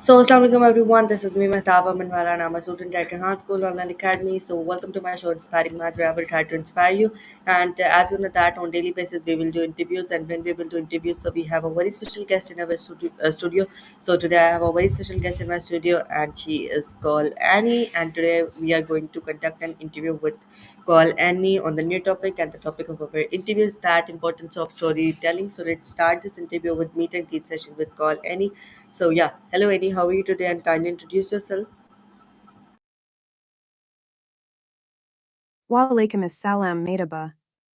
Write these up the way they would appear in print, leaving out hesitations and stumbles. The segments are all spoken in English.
So, Assalamualaikum everyone. This is me, Mehtab Manwala, and I'm a student at Rehan School Online Academy. So, welcome to my show, Inspiring Minds, where I will try to inspire you. And as you know, that on daily basis we will do interviews, and when we will do interviews, so we have a very special guest in our studio. So today I have a very special guest in my studio, and she is called Annie. And today we are going to conduct an interview with call Annie on the new topic, and the topic of our interview is that importance of storytelling. So let's start this interview with meet and greet session with call Annie. So yeah, hello Annie, how are you today? And kindly introduce yourself. Walaikum assalam, Maitaba.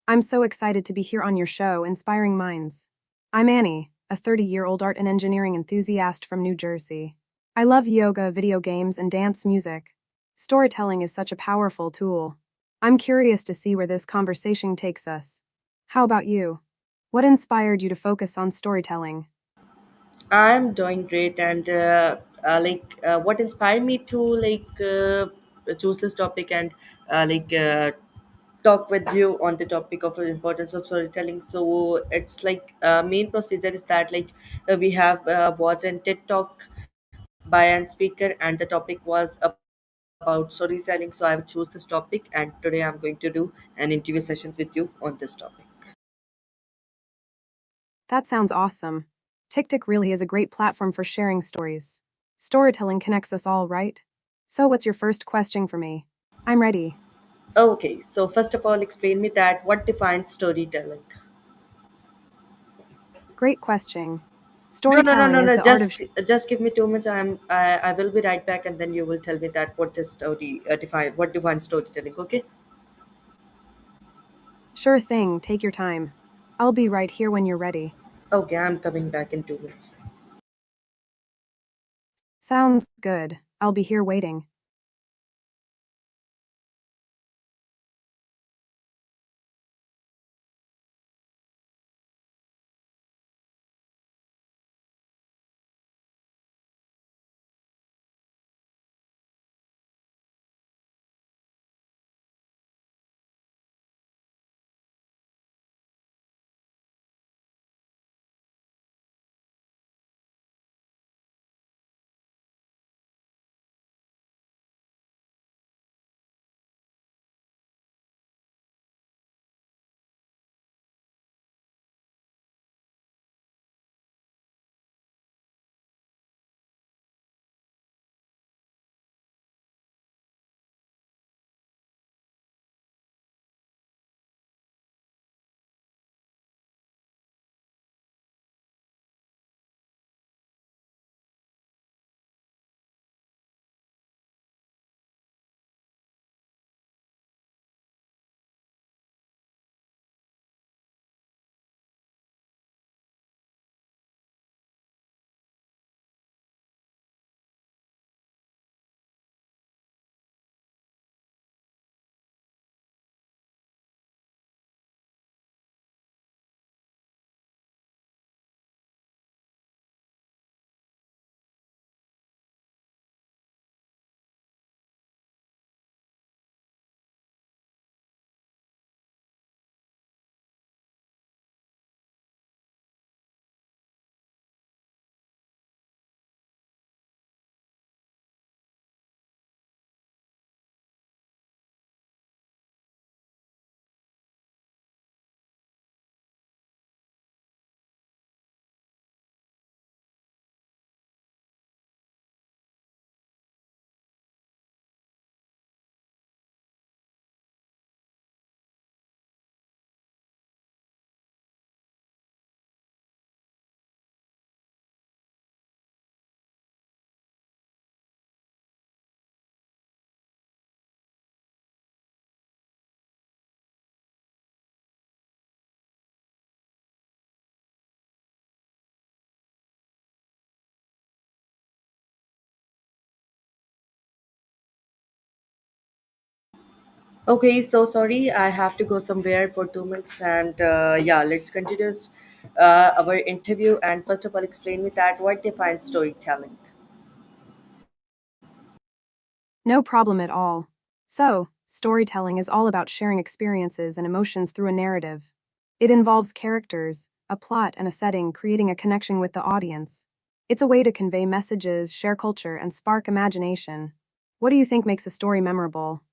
I'm so excited to be here on your show, Inspiring Minds. I'm Annie, a 30-year-old art and engineering enthusiast from New Jersey. I love yoga, video games, and dance music. Storytelling is such a powerful tool. I'm curious to see where this conversation takes us. How about you? What inspired you to focus on storytelling? I'm doing great, and what inspired me to choose this topic and talk with you on the topic of the importance of storytelling. So it's like main procedure is that we have was a TED talk by an speaker, and the topic was about storytelling. So I would choose this topic, and today I'm going to do an interview session with you on this topic. That sounds awesome. TikTok really is a great platform for sharing stories. Storytelling connects us all, right? So, what's your first question for me? I'm ready. Okay, so first of all, explain me that what defines storytelling. Great question. No, no, no, Storytelling no, is no. the art of Just give me 2 minutes. I will be right back, and then you will tell me that what is story define what defines storytelling. Okay. sure thing, take your time. I'll be right here when you're ready. Okay, I'm coming back in 2 minutes. Sounds good. I'll be here waiting. Okay, so sorry, I have to go somewhere for 2 minutes, and yeah, let's continue our interview. And first of all, explain me that what defines storytelling. No problem at all. So, storytelling is all about sharing experiences and emotions through a narrative. It involves characters, a plot, and a setting, creating a connection with the audience. It's a way to convey messages, share culture, and spark imagination. What do you think makes a story memorable?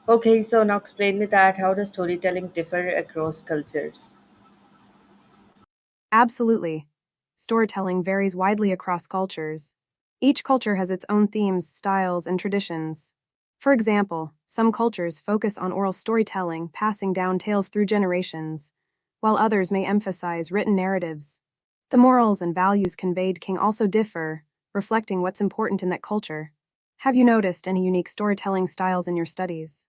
Okay, so now explain me that how does storytelling differ across cultures? Absolutely. Storytelling varies widely across cultures. Each culture has its own themes, styles, and traditions. For example, some cultures focus on oral storytelling, passing down tales through generations, while others may emphasize written narratives. The morals and values conveyed can also differ, reflecting what's important in that culture. Have you noticed any unique storytelling styles in your studies?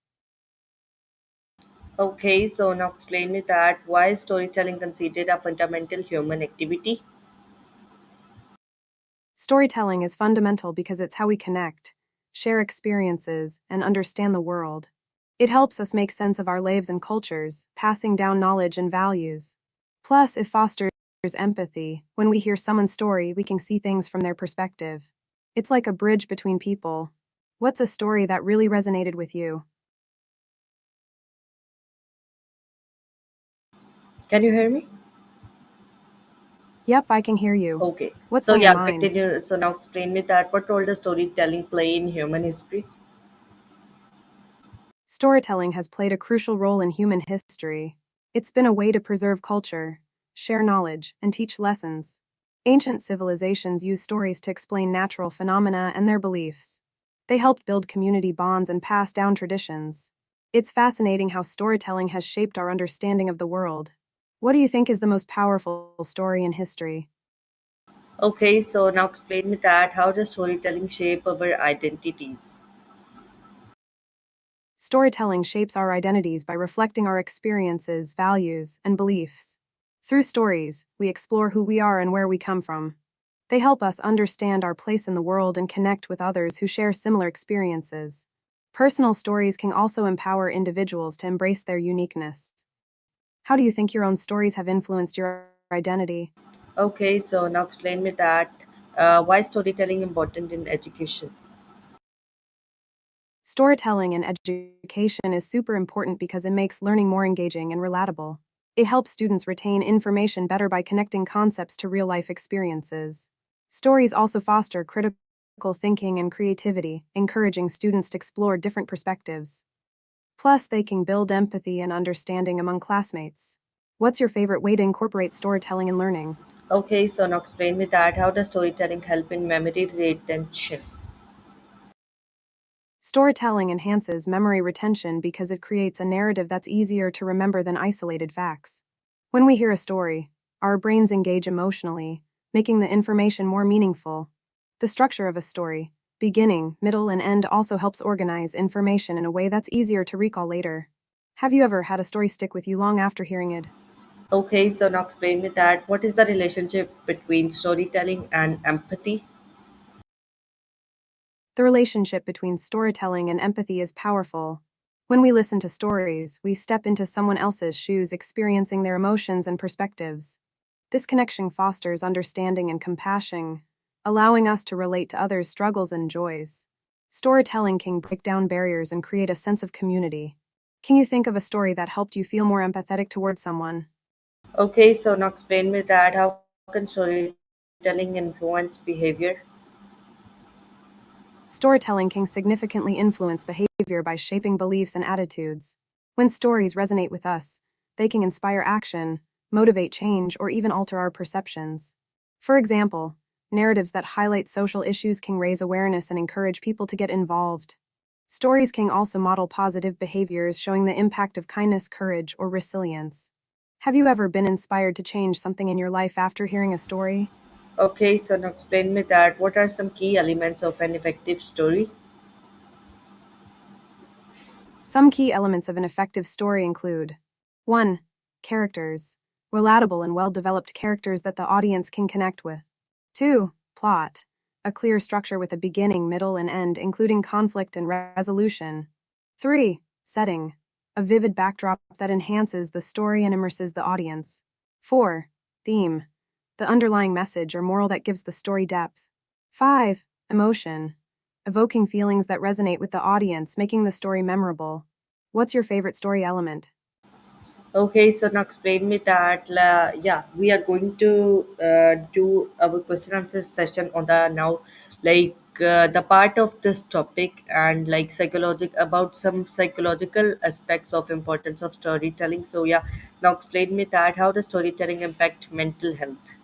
Okay, so now explain me that why is storytelling considered a fundamental human activity? Storytelling is fundamental because it's how we connect, share experiences, and understand the world. It helps us make sense of our lives and cultures, passing down knowledge and values. Plus, it fosters empathy. When we hear someone's story, we can see things from their perspective. It's like a bridge between people. What's a story that really resonated with you? Can you hear me? Yep, I can hear you. Okay, What's so on your yeah, mind? continue. So now explain me that what role does storytelling play in human history? Storytelling has played a crucial role in human history. It's been a way to preserve culture, share knowledge, and teach lessons. Ancient civilizations used stories to explain natural phenomena and their beliefs. They helped build community bonds and pass down traditions. It's fascinating how storytelling has shaped our understanding of the world. What do you think is the most powerful story in history? Okay, so now explain me that how does storytelling shape our identities? Storytelling shapes our identities by reflecting our experiences, values, and beliefs. Through stories, we explore who we are and where we come from. They help us understand our place in the world and connect with others who share similar experiences. Personal stories can also empower individuals to embrace their uniqueness. How do you think your own stories have influenced your identity? Okay, so now explain me that why is storytelling important in education? Storytelling in education is super important because it makes learning more engaging and relatable. It helps students retain information better by connecting concepts to real life experiences. Stories also foster critical thinking and creativity, encouraging students to explore different perspectives. Plus, they can build empathy and understanding among classmates. What's your favorite way to incorporate storytelling in learning? Okay, so now explain me that how does storytelling help in memory retention? Storytelling enhances memory retention because it creates a narrative that's easier to remember than isolated facts. When we hear a story, our brains engage emotionally, making the information more meaningful. The structure of a story, beginning, middle, and end, also helps organize information in a way that's easier to recall later. Have you ever had a story stick with you long after hearing it? Okay, so now explain me that what is the relationship between storytelling and empathy? The relationship between storytelling and empathy is powerful. When we listen to stories, we step into someone else's shoes, experiencing their emotions and perspectives. This connection fosters understanding and compassion, allowing us to relate to others' struggles and joys. Storytelling can break down barriers and create a sense of community. Can you think of a story that helped you feel more empathetic towards someone? Okay, so now explain me that how can storytelling influence behavior? Storytelling can significantly influence behavior by shaping beliefs and attitudes. When stories resonate with us, they can inspire action, motivate change, or even alter our perceptions. For example, narratives that highlight social issues can raise awareness and encourage people to get involved. Stories can also model positive behaviors, showing the impact of kindness, courage, or resilience. Have you ever been inspired to change something in your life after hearing a story? Okay, so now explain me that what are some key elements of an effective story? Some key elements of an effective story include 1. Characters. Relatable and well developed characters that the audience can connect with. 2. Plot. A clear structure with a beginning, middle, and end, including conflict and resolution. 3. Setting. A vivid backdrop that enhances the story and immerses the audience. 4. Theme. The underlying message or moral that gives the story depth. 5. Emotion. Evoking feelings that resonate with the audience, making the story memorable. What's your favorite story element? Okay, so now explain me that. Yeah, we are going to do our question answer session on the now, the part of this topic and like psychologic about some psychological aspects of importance of storytelling. So yeah, now explain me that how does storytelling impact mental health?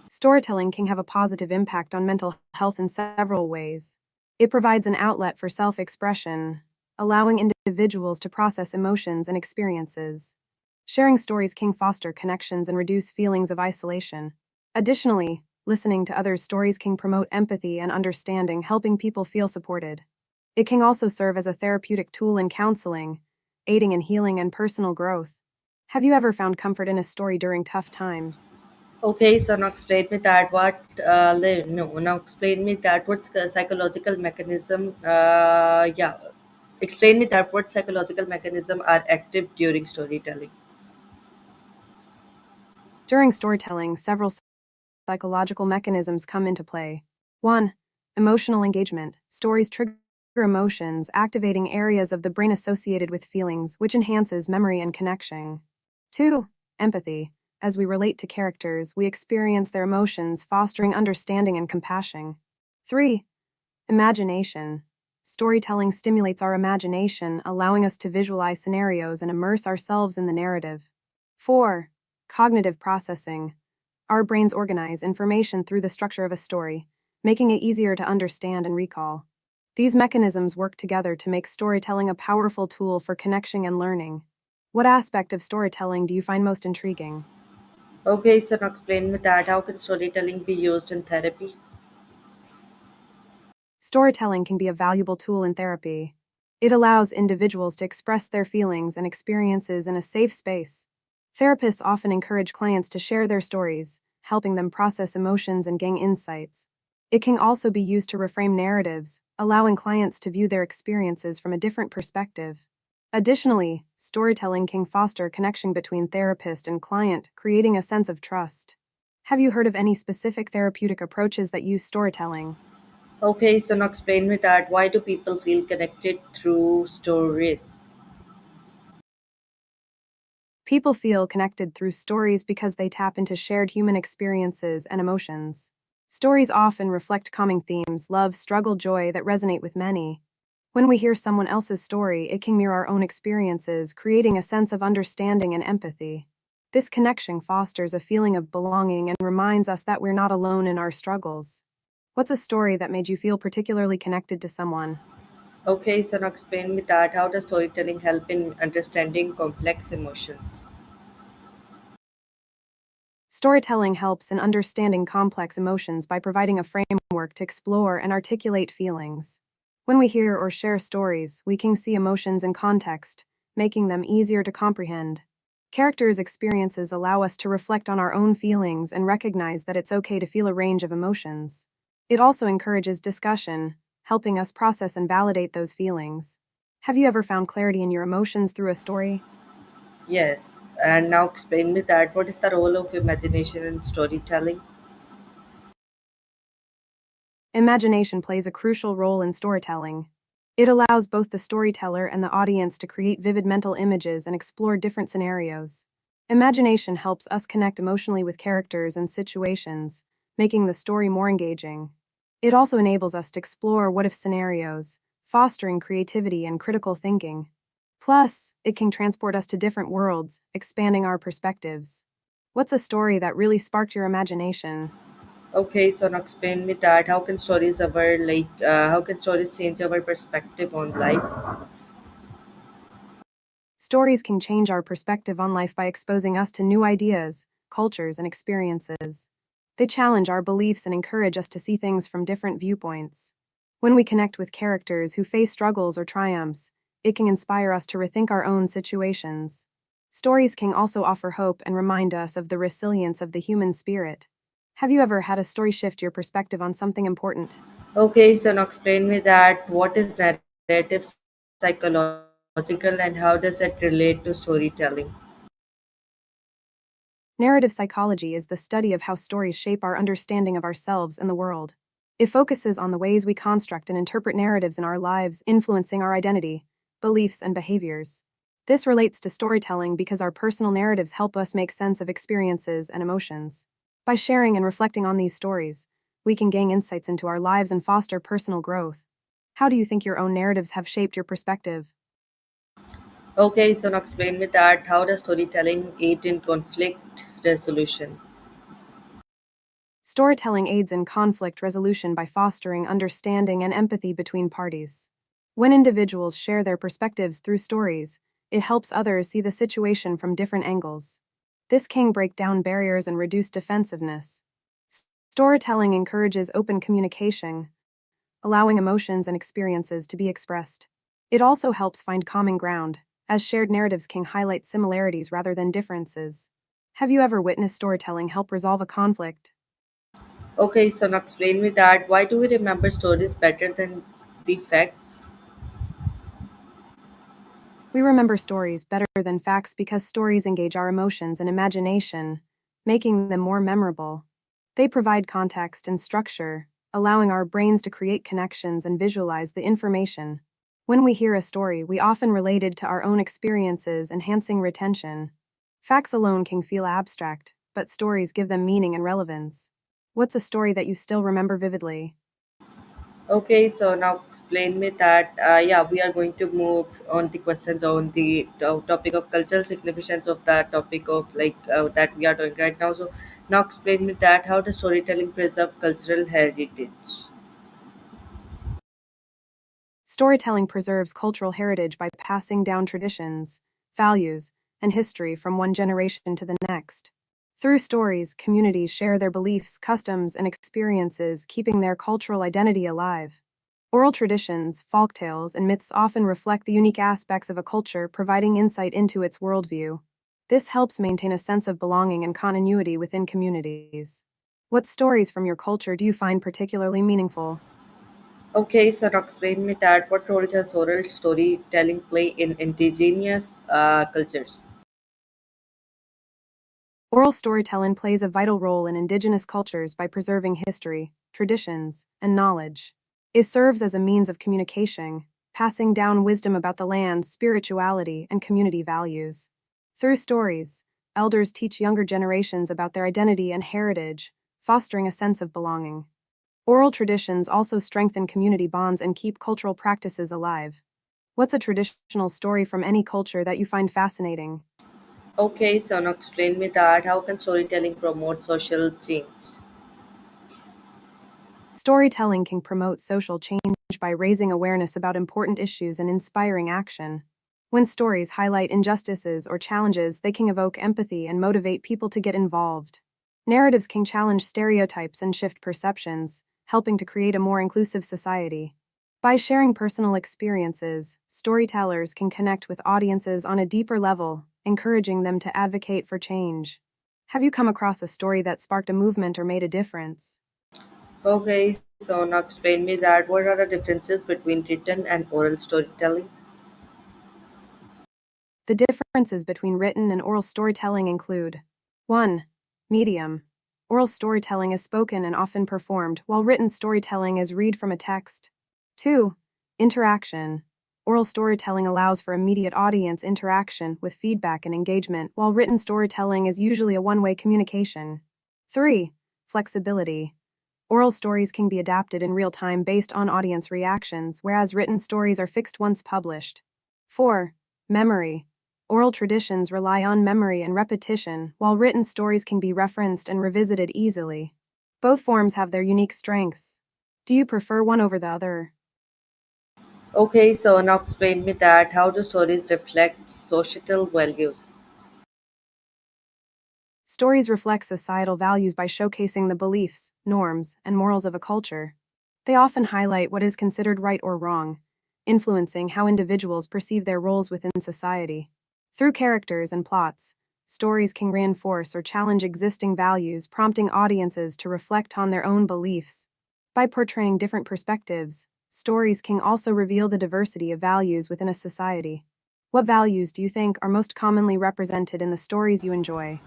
Storytelling can have a positive impact on mental health in several ways. It provides an outlet for self expression, allowing individuals to process emotions and experiences. Sharing stories can foster connections and reduce feelings of isolation. Additionally, listening to others' stories can promote empathy and understanding, helping people feel supported. It can also serve as a therapeutic tool in counseling, aiding in healing and personal growth. Have you ever found comfort in a story during tough times? Okay, so now explain me that what no now explain me that what's psychological mechanism yeah, explain me that what psychological mechanism are active during storytelling. During storytelling, several psychological mechanisms come into play. 1. Emotional engagement. Stories trigger emotions, activating areas of the brain associated with feelings, which enhances memory and connection. 2. Empathy. As we relate to characters, we experience their emotions, fostering understanding and compassion. 3. Imagination. Storytelling stimulates our imagination, allowing us to visualize scenarios and immerse ourselves in the narrative. 4. Cognitive processing. Our brains organize information through the structure of a story, making it easier to understand and recall. These mechanisms work together to make storytelling a powerful tool for connection and learning. What aspect of storytelling do you find most intriguing? Okay, so now explain me that how can storytelling be used in therapy? Storytelling can be a valuable tool in therapy. It allows individuals to express their feelings and experiences in a safe space. Therapists often encourage clients to share their stories, helping them process emotions and gain insights. It can also be used to reframe narratives, allowing clients to view their experiences from a different perspective. Additionally, storytelling can foster connection between therapist and client, creating a sense of trust. Have you heard of any specific therapeutic approaches that use storytelling? Okay, so now explain me that why do people feel connected through stories? People feel connected through stories because they tap into shared human experiences and emotions. Stories often reflect common themes: love, struggle, joy that resonate with many. When we hear someone else's story, it can mirror our own experiences, creating a sense of understanding and empathy. This connection fosters a feeling of belonging and reminds us that we're not alone in our struggles. What's a story that made you feel particularly connected to someone? Okay, so now explain me that how does storytelling help in understanding complex emotions? Storytelling helps in understanding complex emotions by providing a framework to explore and articulate feelings. When we hear or share stories, we can see emotions in context, making them easier to comprehend. Characters' experiences allow us to reflect on our own feelings and recognize that it's okay to feel a range of emotions. It also encourages discussion, helping us process and validate those feelings. Have you ever found clarity in your emotions through a story? Yes, and now explain me that what is the role of imagination in storytelling? Imagination plays a crucial role in storytelling. It allows both the storyteller and the audience to create vivid mental images and explore different scenarios. Imagination helps us connect emotionally with characters and situations, making the story more engaging. It also enables us to explore what if scenarios, fostering creativity and critical thinking. Plus, it can transport us to different worlds, expanding our perspectives. What's a story that really sparked your imagination? Okay, so now explain me that how can stories change our perspective on life? Stories can change our perspective on life by exposing us to new ideas, cultures, and experiences. They challenge our beliefs and encourage us to see things from different viewpoints. When we connect with characters who face struggles or triumphs, it can inspire us to rethink our own situations. Stories can also offer hope and remind us of the resilience of the human spirit. Have you ever had a story shift your perspective on something important? Okay, so now explain me that what is narrative psychological and how does it relate to storytelling? Narrative psychology is the study of how stories shape our understanding of ourselves and the world. It focuses on the ways we construct and interpret narratives in our lives, influencing our identity, beliefs, and behaviors. This relates to storytelling because our personal narratives help us make sense of experiences and emotions. By sharing and reflecting on these stories, we can gain insights into our lives and foster personal growth. How do you think your own narratives have shaped your perspective? Okay, so now explain me that how does storytelling aid in conflict resolution? Storytelling aids in conflict resolution by fostering understanding and empathy between parties. When individuals share their perspectives through stories, it helps others see the situation from different angles. This can break down barriers and reduce defensiveness. Storytelling encourages open communication, allowing emotions and experiences to be expressed. It also helps find common ground, as shared narratives can highlight similarities rather than differences. Have you ever witnessed storytelling help resolve a conflict? Okay, so now explain me that why do we remember stories better than the facts? We remember stories better than facts because stories engage our emotions and imagination, making them more memorable. They provide context and structure, allowing our brains to create connections and visualize the information. When we hear a story, we often relate it to our own experiences, enhancing retention. Facts alone can feel abstract, but stories give them meaning and relevance. What's a story that you still remember vividly? Okay, so now explain me that yeah, we are going to move on the questions on the topic of cultural significance of that topic of that we are doing right now. So now explain me that how does storytelling preserve cultural heritage? Storytelling preserves cultural heritage by passing down traditions, values, and history from one generation to the next. Through stories, communities share their beliefs, customs, and experiences, keeping their cultural identity alive. Oral traditions, folktales, and myths often reflect the unique aspects of a culture, providing insight into its worldview. This helps maintain a sense of belonging and continuity within communities. What stories from your culture do you find particularly meaningful? Okay, so now explain me that what role does oral storytelling play in indigenous cultures? Oral storytelling plays a vital role in indigenous cultures by preserving history, traditions, and knowledge. It serves as a means of communication, passing down wisdom about the land, spirituality, and community values. Through stories, elders teach younger generations about their identity and heritage, fostering a sense of belonging. Oral traditions also strengthen community bonds and keep cultural practices alive. What's a traditional story from any culture that you find fascinating? Okay, so now explain me that how can storytelling promote social change? Storytelling can promote social change by raising awareness about important issues and inspiring action. When stories highlight injustices or challenges, they can evoke empathy and motivate people to get involved. Narratives can challenge stereotypes and shift perceptions, helping to create a more inclusive society. By sharing personal experiences, storytellers can connect with audiences on a deeper level, encouraging them to advocate for change. Have you come across a story that sparked a movement or made a difference? Okay, so now explain me that what are the differences between written and oral storytelling? The differences between written and oral storytelling include 1. Medium. Oral storytelling is spoken and often performed, while written storytelling is read from a text. 2. Interaction. Oral storytelling allows for immediate audience interaction with feedback and engagement, while written storytelling is usually a one way communication. 3. Flexibility. Oral stories can be adapted in real time based on audience reactions, whereas written stories are fixed once published. 4. Memory. Oral traditions rely on memory and repetition, while written stories can be referenced and revisited easily. Both forms have their unique strengths. Do you prefer one over the other? Okay, so now explain me that how do stories reflect societal values? Stories reflect societal values by showcasing the beliefs, norms, and morals of a culture. They often highlight what is considered right or wrong, influencing how individuals perceive their roles within society. Through characters and plots, stories can reinforce or challenge existing values, prompting audiences to reflect on their own beliefs. By portraying different perspectives, stories can also reveal the diversity of values within a society. What values do you think are most commonly represented in the stories you enjoy?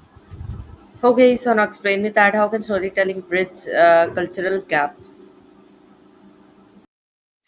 Okay, so now explain me that how can storytelling bridge cultural gaps?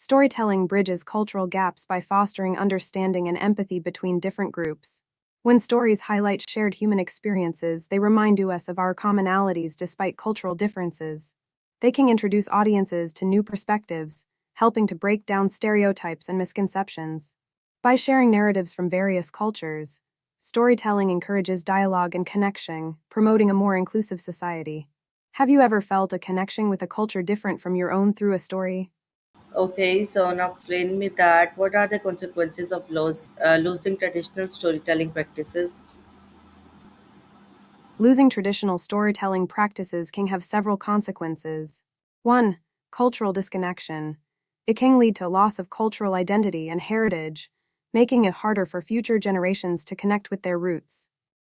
Storytelling bridges cultural gaps by fostering understanding and empathy between different groups. When stories highlight shared human experiences, they remind us of our commonalities despite cultural differences. They can introduce audiences to new perspectives, helping to break down stereotypes and misconceptions. By sharing narratives from various cultures, storytelling encourages dialogue and connection, promoting a more inclusive society. Have you ever felt a connection with a culture different from your own through a story? Okay, so now explain me that what are the consequences of losing traditional storytelling practices? Losing traditional storytelling practices can have several consequences. 1. Cultural disconnection. It can lead to a loss of cultural identity and heritage, making it harder for future generations to connect with their roots.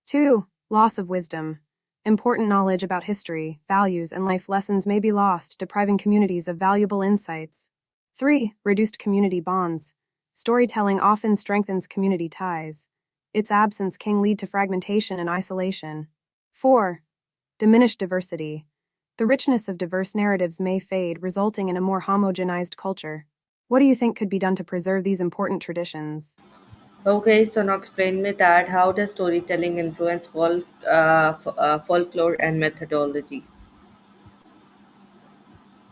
2. Loss of wisdom. Important knowledge about history, values, and life lessons may be lost, depriving communities of valuable insights. 3. Reduced community bonds. Storytelling often strengthens community ties. Its absence can lead to fragmentation and isolation. 4. Diminished diversity. The richness of diverse narratives may fade, resulting in a more homogenized culture. What do you think could be done to preserve these important traditions? Okay, so now explain me that how does storytelling influence folklore and methodology?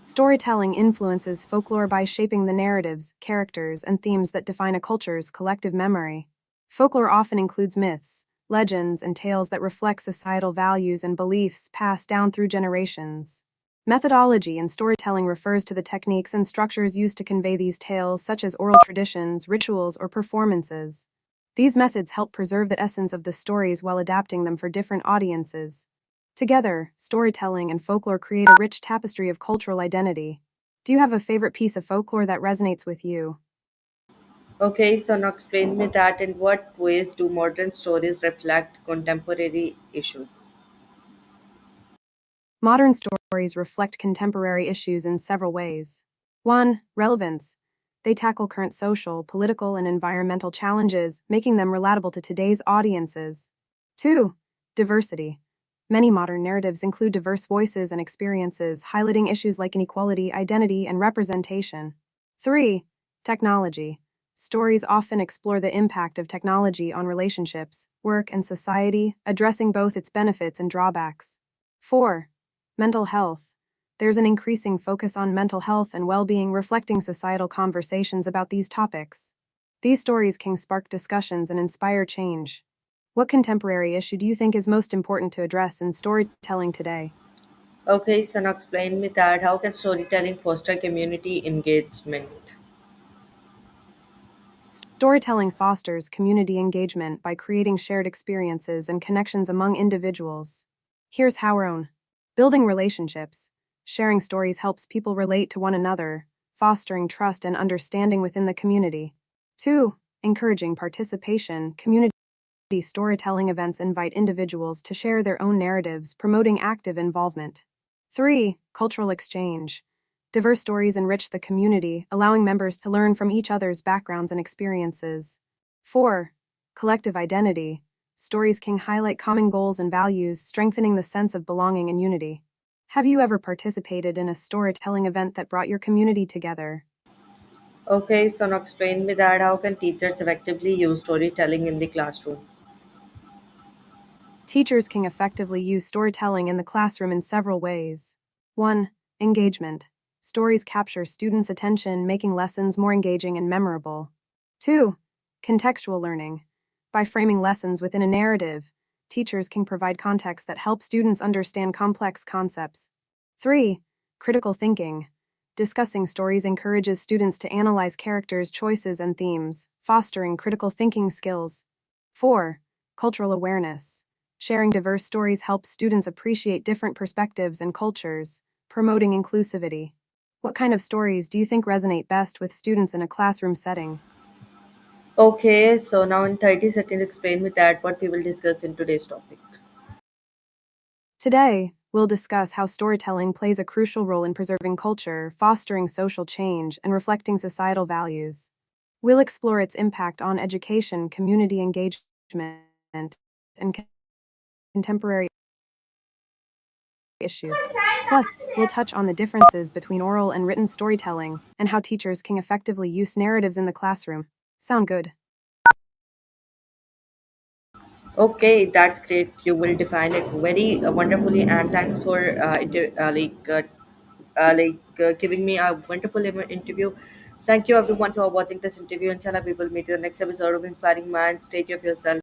Storytelling influences folklore by shaping the narratives, characters, and themes that define a culture's collective memory. Folklore often includes myths, legends, and tales that reflect societal values and beliefs passed down through generations. Methodology in storytelling refers to the techniques and structures used to convey these tales, such as oral traditions, rituals, or performances. These methods help preserve the essence of the stories while adapting them for different audiences. Together, storytelling and folklore create a rich tapestry of cultural identity. Do you have a favorite piece of folklore that resonates with you? Okay, so now explain me that in what ways do modern stories reflect contemporary issues? Modern stories reflect contemporary issues in several ways. 1. Relevance. They tackle current social, political, and environmental challenges, making them relatable to today's audiences. 2. Diversity. Many modern narratives include diverse voices and experiences, highlighting issues like inequality, identity, and representation. 3. Technology. Stories often explore the impact of technology on relationships, work, and society, addressing both its benefits and drawbacks. 4. Mental health. There's an increasing focus on mental health and well being, reflecting societal conversations about these topics. These stories can spark discussions and inspire change. What contemporary issue do you think is most important to address in storytelling today? Okay, so now explain me that how can storytelling foster community engagement? Storytelling fosters community engagement by creating shared experiences and connections among individuals. Here's how our own. Building relationships. Sharing stories helps people relate to one another, fostering trust and understanding within the community. 2. Encouraging participation. Community storytelling events invite individuals to share their own narratives, promoting active involvement. 3. Cultural exchange. Diverse stories enrich the community, allowing members to learn from each other's backgrounds and experiences. 4. Collective identity. Stories can highlight common goals and values, strengthening the sense of belonging and unity. Have you ever participated in a storytelling event that brought your community together? Okay, so now explain me that how can teachers effectively use storytelling in the classroom? Teachers can effectively use storytelling in the classroom in several ways. 1. Engagement. Stories capture students' attention, making lessons more engaging and memorable. 2. Contextual learning. By framing lessons within a narrative, teachers can provide context that helps students understand complex concepts. 3. Critical thinking. Discussing stories encourages students to analyze characters' choices and themes, fostering critical thinking skills. 4. Cultural awareness. Sharing diverse stories helps students appreciate different perspectives and cultures, promoting inclusivity. What kind of stories do you think resonate best with students in a classroom setting? Okay, so now in 30 seconds, explain me that what we will discuss in today's topic. Today, we'll discuss how storytelling plays a crucial role in preserving culture, fostering social change, and reflecting societal values. We'll explore its impact on education, community engagement, and contemporary issues. Plus, we'll touch on the differences between oral and written storytelling and how teachers can effectively use narratives in the classroom. Sound good? Okay, that's great. You will define it very wonderfully, and thanks for giving me a wonderful interview. Thank you everyone for watching this interview. Inshallah, we will meet in the next episode of Inspiring Minds. Take care of yourself.